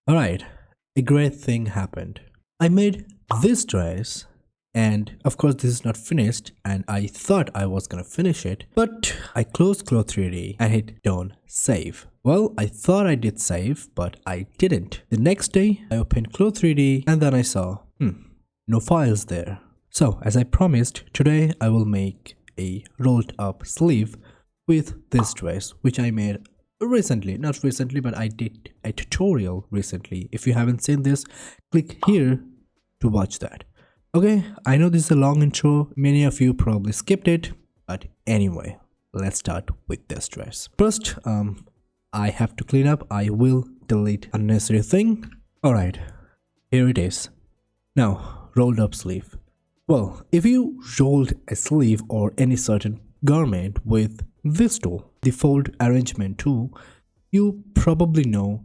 Alright, a great thing happened. I made this dress, and of course this is not finished, and I thought I was gonna finish it, but I closed CLO3D and hit don't save. Well, I thought I did save, but I didn't. The next day, I opened CLO3D and then I saw, no files there. So, as I promised, today I will make a rolled up sleeve with this dress, which I made recently. Not recently, but I did a tutorial recently. If you haven't seen this, click here to watch that. Okay, I know this is a long intro. Many of you probably skipped it, but anyway, let's start with this dress. First, I have to clean up. I will delete unnecessary thing. Alright, here it is. Now, rolled up sleeve. Well, if you rolled a sleeve or any certain garment with this tool, the fold arrangement tool, you probably know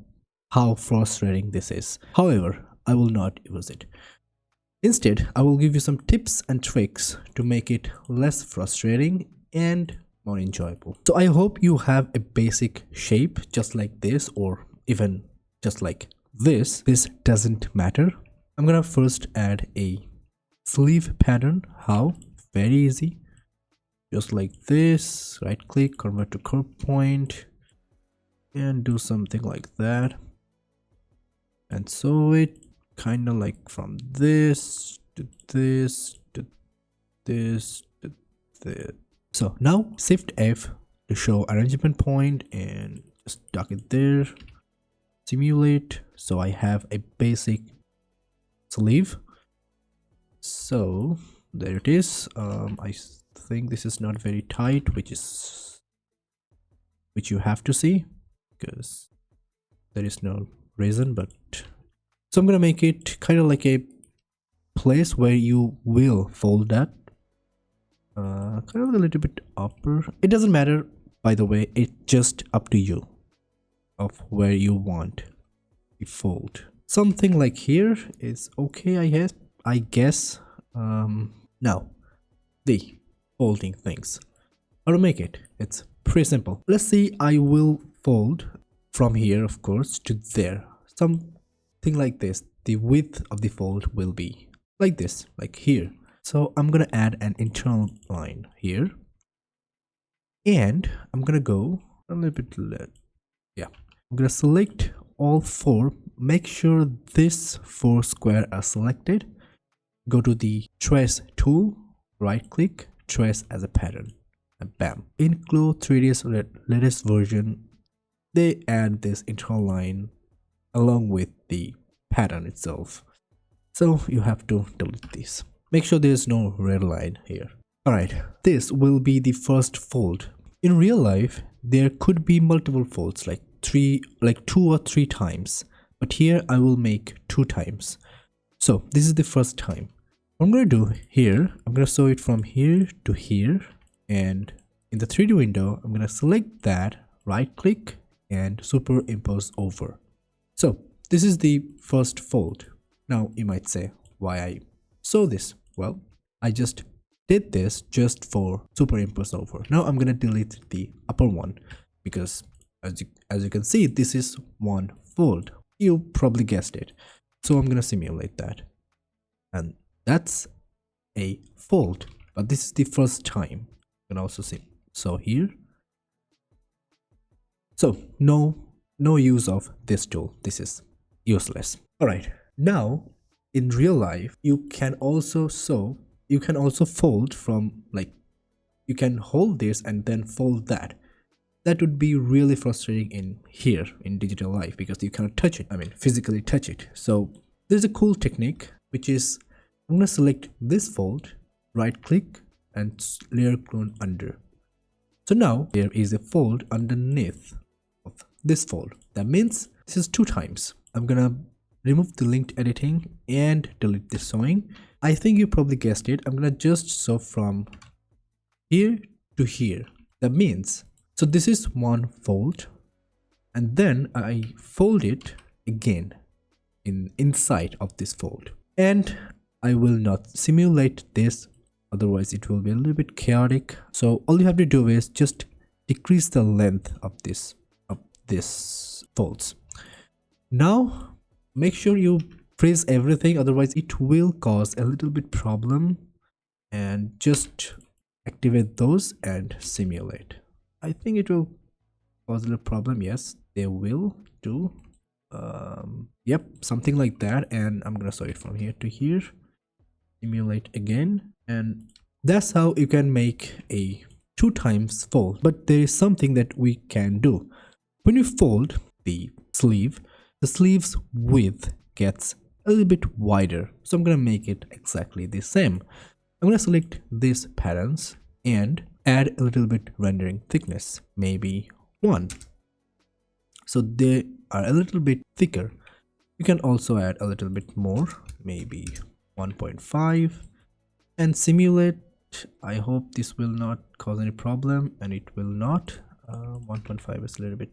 how frustrating this is. However, I will not use it. Instead, I will give you some tips and tricks to make it less frustrating and more enjoyable. So I hope you have a basic shape just like this, or even just like this. This doesn't matter. I'm gonna first add a sleeve pattern. How? Very easy. Just like this. Right click, convert to curve point, and do something like that. And sew it kind of like from this to this to this to this. So now shift F to show arrangement point and just dock it there. Simulate. So I have a basic sleeve. So there it is. I think this is not very tight, which you have to see because there is no reason, but so I'm gonna make it kind of like a place where you will fold that kind of a little bit upper. It doesn't matter, by the way, it's just up to you of where you want the fold. Something like here is okay, I guess. Now the folding things, how to make it? It's pretty simple. Let's see, I will fold from here, of course, to there. Something like this. The width of the fold will be like this, like here. So I'm gonna add an internal line here, and I'm gonna go a little bit yeah, I'm gonna select all four. Make sure this 4 square are selected. Go to the trace tool, right click, trace as a pattern, and bam. In CLO3D's latest version, they add this internal line along with the pattern itself. So you have to delete this. Make sure there's no red line here. Alright, this will be the first fold. In real life, there could be multiple folds, like 2 or 3 times. But here I will make 2 times. So this is the first time. What I'm gonna do here, I'm gonna sew it from here to here, and in the 3D window, I'm gonna select that, right click, and superimpose over. So this is the first fold. Now you might say, why I sew this? Well, I just did this just for superimpose over. Now I'm gonna delete the upper one because as you can see, this is one fold. You probably guessed it. So I'm gonna simulate that, and that's a fold, but this is the first time. You can also see. So here, so no use of this tool. This is useless. All right, now in real life, you can also fold from, like, you can hold this and then fold that. That would be really frustrating in here in digital life because you cannot touch it. I mean, physically touch it. So there's a cool technique, which is I'm gonna select this fold, right click, and layer clone under. So now there is a fold underneath of this fold. That means this is 2 times. I'm gonna remove the linked editing and delete the sewing. I think you probably guessed it. I'm gonna just sew from here to here. That means, so this is one fold, and then I fold it again inside of this fold, and I will not simulate this, otherwise it will be a little bit chaotic. So all you have to do is just decrease the length of this folds. Now make sure you freeze everything, otherwise it will cause a little bit problem. And just activate those and simulate. I think it will cause a little problem. Yes, they will do. Yep, something like that. And I'm gonna show it from here to here. Simulate again, and that's how you can make a 2 times fold. But there is something that we can do. When you fold the sleeve's width gets a little bit wider. So I'm gonna make it exactly the same. I'm gonna select these patterns and add a little bit rendering thickness, maybe 1. So they are a little bit thicker. You can also add a little bit more, maybe 1.5, and simulate. I hope this will not cause any problem, and it will not. 1.5 is a little bit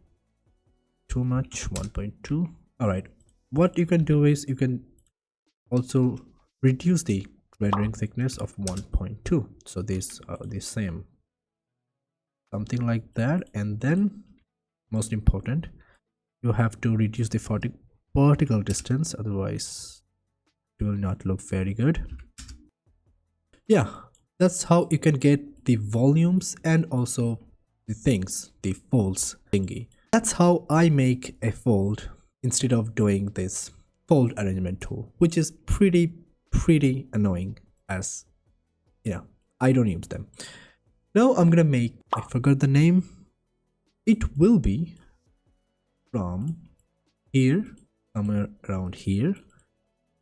too much. 1.2. all right, what you can do is you can also reduce the rendering thickness of 1.2, so these are the same, something like that. And then most important, you have to reduce the vertical distance, otherwise it will not look very good. Yeah, that's how you can get the volumes and also the things, the folds thingy. That's how I make a fold instead of doing this fold arrangement tool, which is pretty annoying, as you know, I don't use them. Now I'm gonna make, I forgot the name. It will be from here, somewhere around here,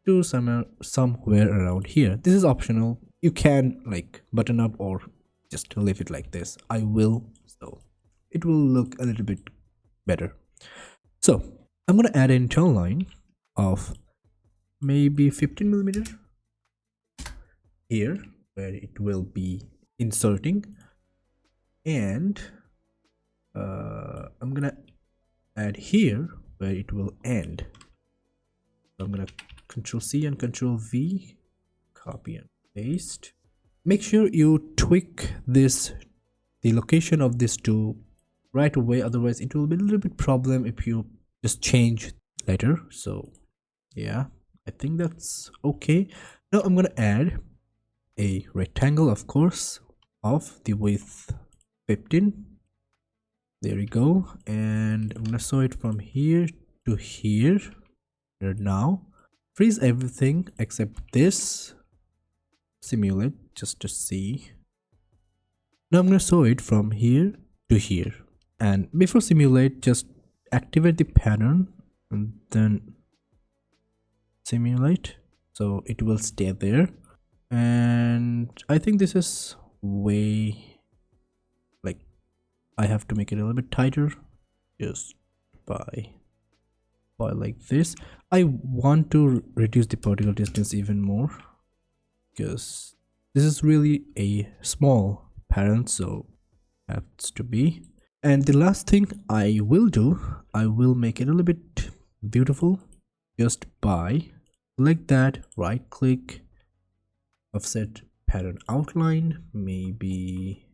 to somewhere around here. This is optional. You can like button up or just leave it like this. I will, so it will look a little bit better. So I'm gonna add an internal line of maybe 15 millimeter here, where it will be inserting, and I'm gonna add here where it will end. So I'm gonna Control C and Control V, copy and paste. Make sure you tweak this, the location of this to right away, otherwise it will be a little bit problem if you just change later. So yeah, I think that's okay. Now I'm gonna add a rectangle, of course, of the width 15. There we go, and I'm gonna show it from here to here. Now freeze everything except this, simulate just to see. Now I'm gonna show it from here to here, and before simulate, just activate the pattern and then simulate, so it will stay there. And I think this is way, like, I have to make it a little bit tighter, just by like this. I want to reduce the vertical distance even more, because this is really a small pattern, so it has to be. And the last thing I will do, I will make it a little bit beautiful just by like that, right click, offset pattern outline, maybe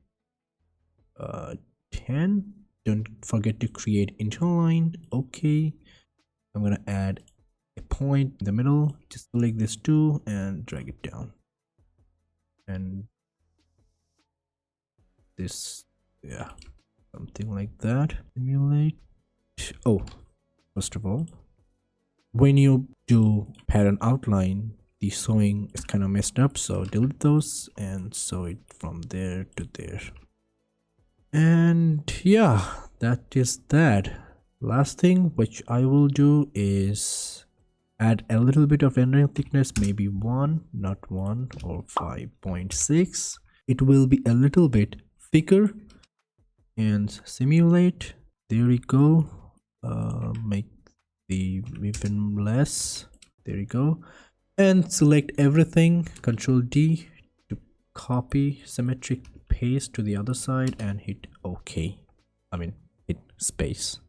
10. Don't forget to create internal line. Okay, I'm gonna add a point in the middle, just select this too and drag it down, and this, yeah, something like that. Simulate. Oh, first of all, when you do pattern outline, the sewing is kind of messed up, so delete those and sew it from there to there. And yeah, that is that. Last thing which I will do is add a little bit of rendering thickness, maybe 1, not 1, or 5.6. it will be a little bit thicker, and simulate. There we go. Make the even less. There we go, and select everything, Control D to copy, symmetric paste to the other side, and hit OK. I mean, hit space.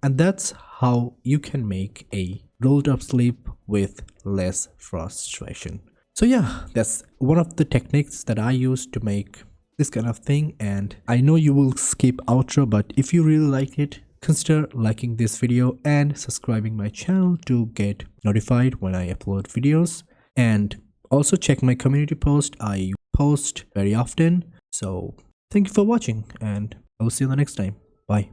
And that's how you can make a rolled up sleeve with less frustration. So yeah, that's one of the techniques that I use to make this kind of thing. And I know you will skip outro, but if you really like it, consider liking this video and subscribing my channel to get notified when I upload videos. And also check my community post. I post very often. So thank you for watching, and I'll see you the next time.